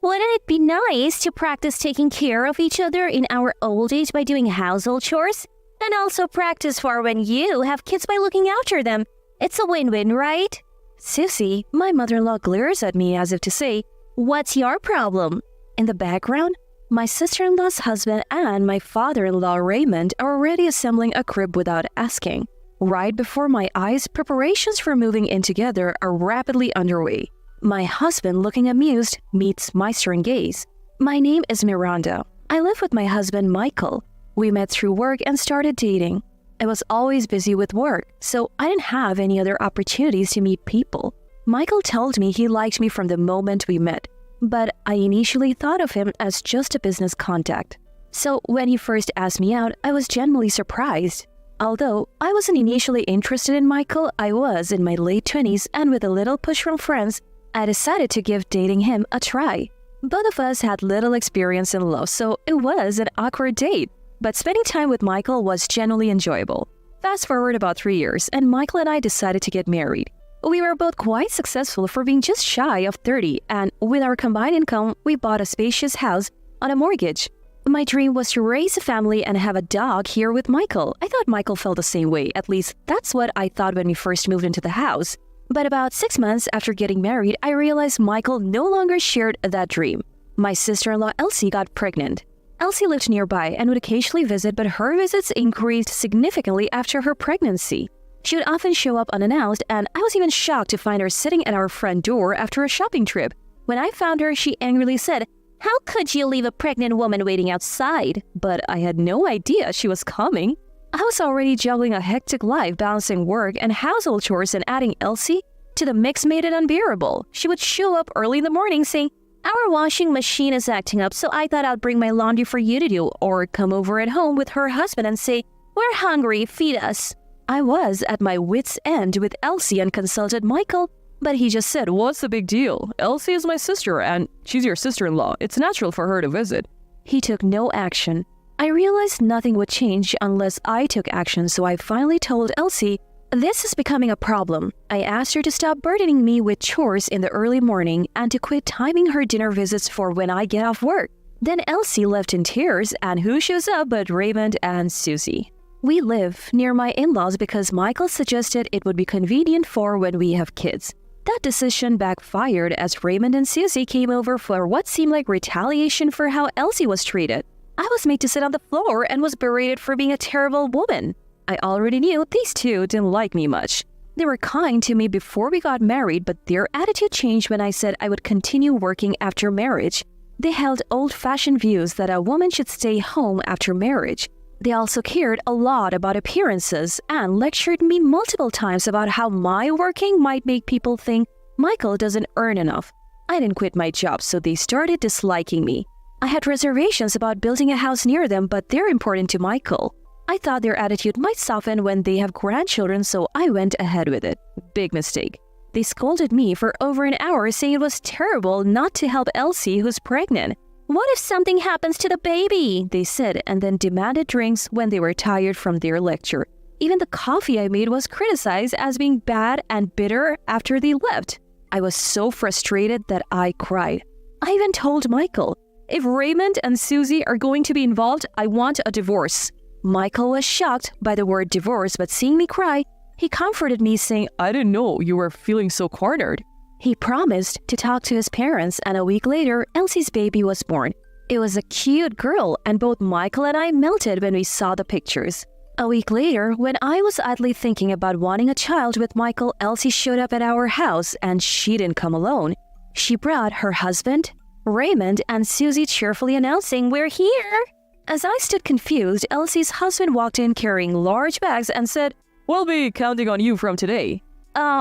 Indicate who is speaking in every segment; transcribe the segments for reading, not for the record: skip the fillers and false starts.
Speaker 1: Wouldn't it be nice to practice taking care of each other in our old age by doing household chores? And also practice for when you have kids by looking after them. It's a win-win, right?
Speaker 2: Susie, my mother-in-law glares at me as if to say, "What's your problem?" In the background, my sister-in-law's husband and my father-in-law Raymond are already assembling a crib without asking. Right before my eyes, preparations for moving in together are rapidly underway. My husband, looking amused, meets my stern gaze. My name is Miranda. I live with my husband, Michael. We met through work and started dating. I was always busy with work, so I didn't have any other opportunities to meet people. Michael told me he liked me from the moment we met, but I initially thought of him as just a business contact. So when he first asked me out, I was genuinely surprised. Although I wasn't initially interested in Michael, I was in my late 20s, and with a little push from friends, I decided to give dating him a try. Both of us had little experience in love, so it was an awkward date. But spending time with Michael was genuinely enjoyable. Fast forward about 3 years, and Michael and I decided to get married. We were both quite successful for being just shy of 30, and with our combined income, we bought a spacious house on a mortgage. My dream was to raise a family and have a dog here with Michael. I thought Michael felt the same way, at least that's what I thought when we first moved into the house. But about 6 months after getting married, I realized Michael no longer shared that dream. My sister-in-law Elsie got pregnant. Elsie lived nearby and would occasionally visit, but her visits increased significantly after her pregnancy. She would often show up unannounced, and I was even shocked to find her sitting at our front door after a shopping trip. When I found her, she angrily said, "How could you leave a pregnant woman waiting outside?" But I had no idea she was coming. I was already juggling a hectic life, balancing work and household chores, and adding Elsie to the mix made it unbearable. She would show up early in the morning saying, "Our washing machine is acting up, so I thought I'd bring my laundry for you to do," or come over at home with her husband and say, "We're hungry, feed us." I was at my wit's end with Elsie and consulted Michael, but he just said, "What's the big deal? Elsie is my sister and she's your sister-in-law. It's natural for her to visit." He took no action. I realized nothing would change unless I took action, so I finally told Elsie, "This is becoming a problem." I asked her to stop burdening me with chores in the early morning and to quit timing her dinner visits for when I get off work. Then Elsie left in tears, and who shows up but Raymond and Susie. We live near my in-laws because Michael suggested it would be convenient for when we have kids. That decision backfired as Raymond and Susie came over for what seemed like retaliation for how Elsie was treated. I was made to sit on the floor and was berated for being a terrible woman. I already knew these two didn't like me much. They were kind to me before we got married, but their attitude changed when I said I would continue working after marriage. They held old-fashioned views that a woman should stay home after marriage. They also cared a lot about appearances and lectured me multiple times about how my working might make people think Michael doesn't earn enough. I didn't quit my job, so they started disliking me. I had reservations about building a house near them, but they're important to Michael. I thought their attitude might soften when they have grandchildren, so I went ahead with it. Big mistake. They scolded me for over an hour, saying it was terrible not to help Elsie, who's pregnant. "What if something happens to the baby?" they said, and then demanded drinks when they were tired from their lecture. Even the coffee I made was criticized as being bad and bitter after they left. I was so frustrated that I cried. I even told Michael, "If Raymond and Susie are going to be involved, I want a divorce." Michael was shocked by the word divorce, but seeing me cry, he comforted me saying, "I didn't know you were feeling so cornered." He promised to talk to his parents, and a week later, Elsie's baby was born. It was a cute girl, and both Michael and I melted when we saw the pictures. A week later, when I was idly thinking about wanting a child with Michael, Elsie showed up at our house, and she didn't come alone. She brought her husband, Raymond, and Susie, cheerfully announcing, "We're here." As I stood confused, Elsie's husband walked in carrying large bags and said, "We'll be counting on you from today."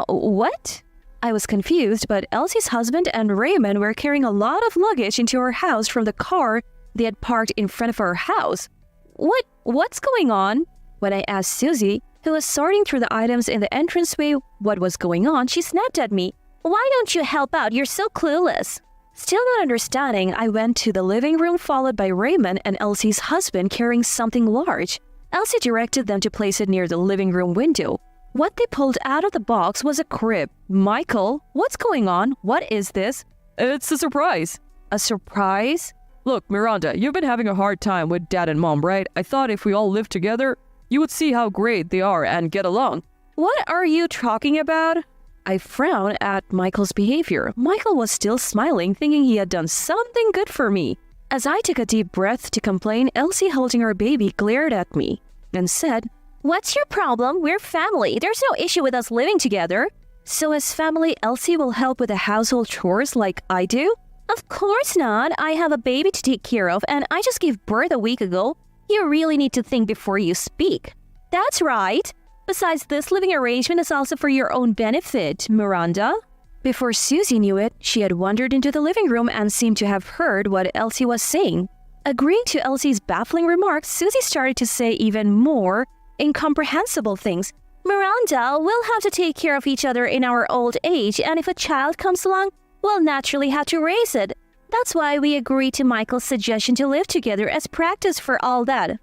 Speaker 2: What? I was confused, but Elsie's husband and Raymond were carrying a lot of luggage into our house from the car they had parked in front of our house. What's going on? When I asked Susie, who was sorting through the items in the entranceway, what was going on, she snapped at me, "Why don't you help out? You're so clueless." Still not understanding, I went to the living room, followed by Raymond and Elsie's husband carrying something large. Elsie directed them to place it near the living room window. What they pulled out of the box was a crib. "Michael, what's going on? What is this?" "It's a surprise." A surprise?
Speaker 3: Look, Miranda, you've been having a hard time with Dad and Mom, right? I thought if we all lived together, you would see how great they are and get along.
Speaker 2: What are you talking about? I frowned at Michael's behavior. Michael was still smiling, thinking he had done something good for me. As I took a deep breath to complain, Elsie, holding her baby, glared at me and said,
Speaker 1: What's your problem? We're family. There's no issue with us living together.
Speaker 2: So as family, Elsie will help with the household chores like I do?
Speaker 1: Of course not. I have a baby to take care of and I just gave birth a week ago. You really need to think before you speak. That's right. Besides, this living arrangement is also for your own benefit, Miranda.
Speaker 2: Before Susie knew it, she had wandered into the living room and seemed to have heard what Elsie was saying. Agreeing to Elsie's baffling remarks, Susie started to say even more incomprehensible things.
Speaker 1: Miranda, we'll have to take care of each other in our old age, and if a child comes along, we'll naturally have to raise it. That's why we agreed to Michael's suggestion to live together as practice for all that.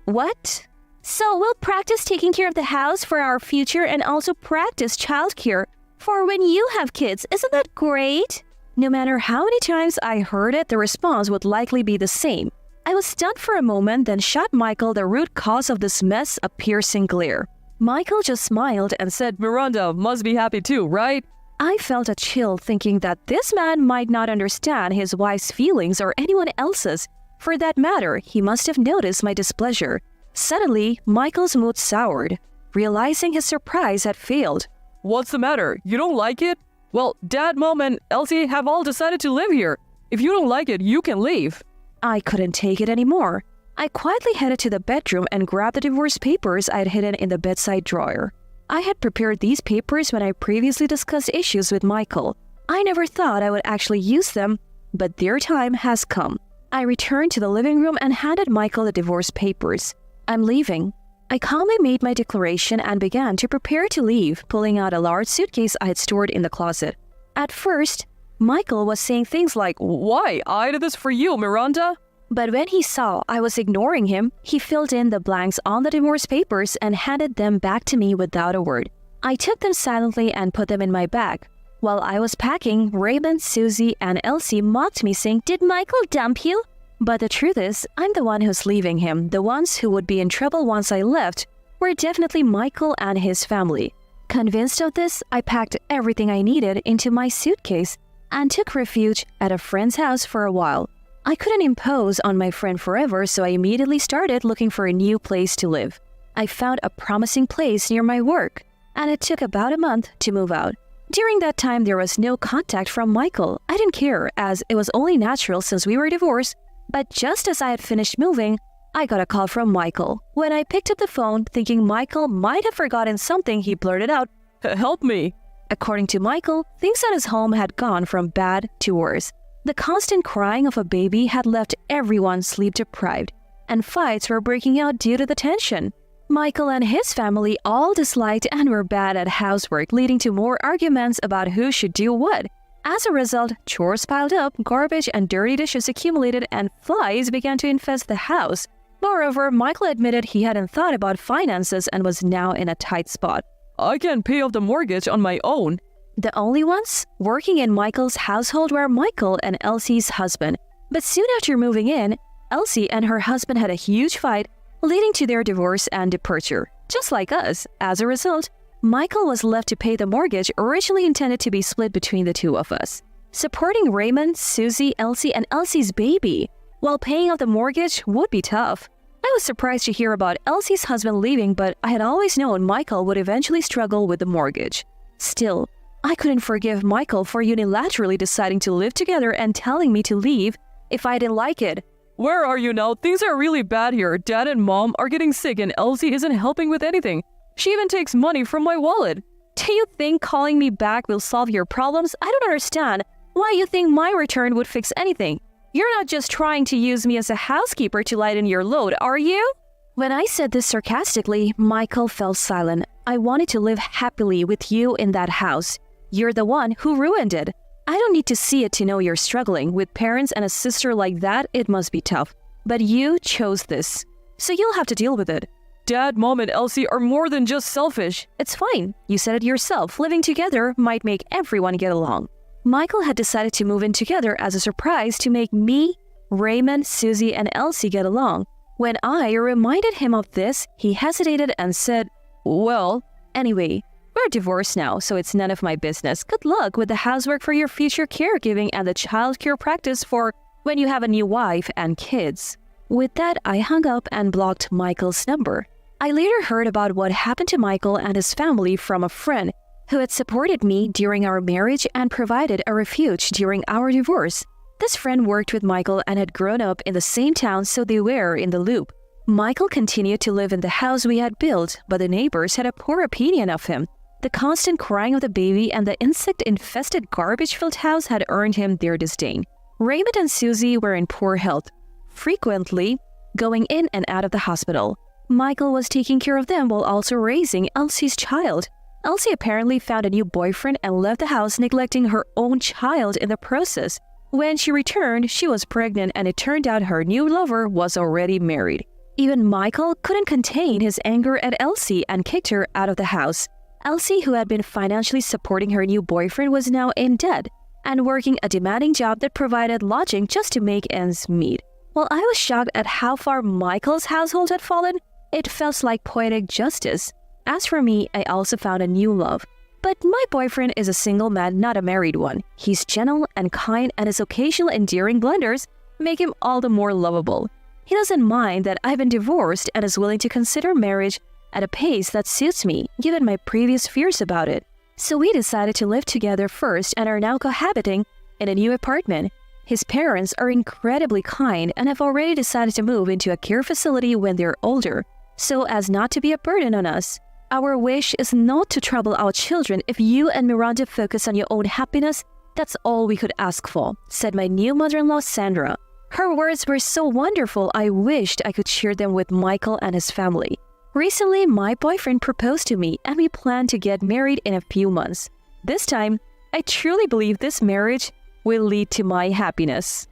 Speaker 2: What?
Speaker 1: So we'll practice taking care of the house for our future and also practice childcare for when you have kids. Isn't that great?
Speaker 2: No matter how many times I heard it, the response would likely be the same. I was stunned for a moment, then shot Michael the root cause of this mess a piercing glare. Michael just smiled and said,
Speaker 3: Miranda must be happy too, right?
Speaker 2: I felt a chill thinking that this man might not understand his wife's feelings or anyone else's. For that matter, he must have noticed my displeasure. Suddenly, Michael's mood soured, realizing his surprise had failed.
Speaker 3: What's the matter? You don't like it? Well, Dad, Mom, and Elsie have all decided to live here. If you don't like it, you can leave.
Speaker 2: I couldn't take it anymore. I quietly headed to the bedroom and grabbed the divorce papers I had hidden in the bedside drawer. I had prepared these papers when I previously discussed issues with Michael. I never thought I would actually use them, but their time has come. I returned to the living room and handed Michael the divorce papers. I'm leaving. I calmly made my declaration and began to prepare to leave, pulling out a large suitcase I had stored in the closet. At first, Michael was saying things like,
Speaker 3: Why? I did this for you, Miranda.
Speaker 2: But when he saw I was ignoring him, he filled in the blanks on the divorce papers and handed them back to me without a word. I took them silently and put them in my bag. While I was packing, Raymond, Susie, and Elsie mocked me, saying,
Speaker 1: Did Michael dump you?
Speaker 2: But the truth is, I'm the one who's leaving him. The ones who would be in trouble once I left were definitely Michael and his family. Convinced of this, I packed everything I needed into my suitcase and took refuge at a friend's house for a while. I couldn't impose on my friend forever, so I immediately started looking for a new place to live. I found a promising place near my work, and it took about a month to move out. During that time, there was no contact from Michael. I didn't care, as it was only natural since we were divorced. But just as I had finished moving, I got a call from Michael. When I picked up the phone, thinking Michael might have forgotten something, he blurted out,
Speaker 3: Help me.
Speaker 2: According to Michael, things at his home had gone from bad to worse. The constant crying of a baby had left everyone sleep-deprived, and fights were breaking out due to the tension. Michael and his family all disliked and were bad at housework, leading to more arguments about who should do what. As a result, chores piled up, garbage and dirty dishes accumulated, and flies began to infest the house. Moreover, Michael admitted he hadn't thought about finances and was now in a tight spot.
Speaker 3: I can't pay off the mortgage on my own.
Speaker 2: The only ones working in Michael's household were Michael and Elsie's husband. But soon after moving in, Elsie and her husband had a huge fight, leading to their divorce and departure. Just like us, as a result, Michael was left to pay the mortgage originally intended to be split between the two of us. Supporting Raymond, Susie, Elsie, and Elsie's baby while paying off the mortgage would be tough. I was surprised to hear about Elsie's husband leaving, but I had always known Michael would eventually struggle with the mortgage. Still, I couldn't forgive Michael for unilaterally deciding to live together and telling me to leave if I didn't like it.
Speaker 3: Where are you now? Things are really bad here. Dad and Mom are getting sick and Elsie isn't helping with anything. She even takes money from my wallet.
Speaker 2: Do you think calling me back will solve your problems? I don't understand why you think my return would fix anything. You're not just trying to use me as a housekeeper to lighten your load, are you? When I said this sarcastically, Michael fell silent. I wanted to live happily with you in that house. You're the one who ruined it. I don't need to see it to know you're struggling. With parents and a sister like that, it must be tough. But you chose this, so you'll have to deal with it.
Speaker 3: Dad, Mom, and Elsie are more than just selfish.
Speaker 2: It's fine. You said it yourself. Living together might make everyone get along. Michael had decided to move in together as a surprise to make me, Raymond, Susie, and Elsie get along. When I reminded him of this, he hesitated and said,
Speaker 3: Well,
Speaker 2: "Anyway, we're divorced now, so it's none of my business. Good luck with the housework for your future caregiving and the childcare practice for when you have a new wife and kids." With that, I hung up and blocked Michael's number. I later heard about what happened to Michael and his family from a friend who had supported me during our marriage and provided a refuge during our divorce. This friend worked with Michael and had grown up in the same town, so they were in the loop. Michael continued to live in the house we had built, but the neighbors had a poor opinion of him. The constant crying of the baby and the insect-infested garbage-filled house had earned him their disdain. Raymond and Susie were in poor health, frequently going in and out of the hospital. Michael was taking care of them while also raising Elsie's child. Elsie apparently found a new boyfriend and left the house, neglecting her own child in the process. When she returned, she was pregnant, and it turned out her new lover was already married. Even Michael couldn't contain his anger at Elsie and kicked her out of the house. Elsie, who had been financially supporting her new boyfriend, was now in debt and working a demanding job that provided lodging just to make ends meet. While I was shocked at how far Michael's household had fallen, it felt like poetic justice. As for me, I also found a new love. But my boyfriend is a single man, not a married one. He's gentle and kind, and his occasional endearing blunders make him all the more lovable. He doesn't mind that I've been divorced and is willing to consider marriage at a pace that suits me, given my previous fears about it. So we decided to live together first and are now cohabiting in a new apartment. His parents are incredibly kind and have already decided to move into a care facility when they're older, so as not to be a burden on us. Our wish is not to trouble our children. If you and Miranda focus on your own happiness, that's all we could ask for," said my new mother-in-law, Sandra. Her words were so wonderful, I wished I could share them with Michael and his family. Recently, my boyfriend proposed to me and we plan to get married in a few months. This time, I truly believe this marriage will lead to my happiness.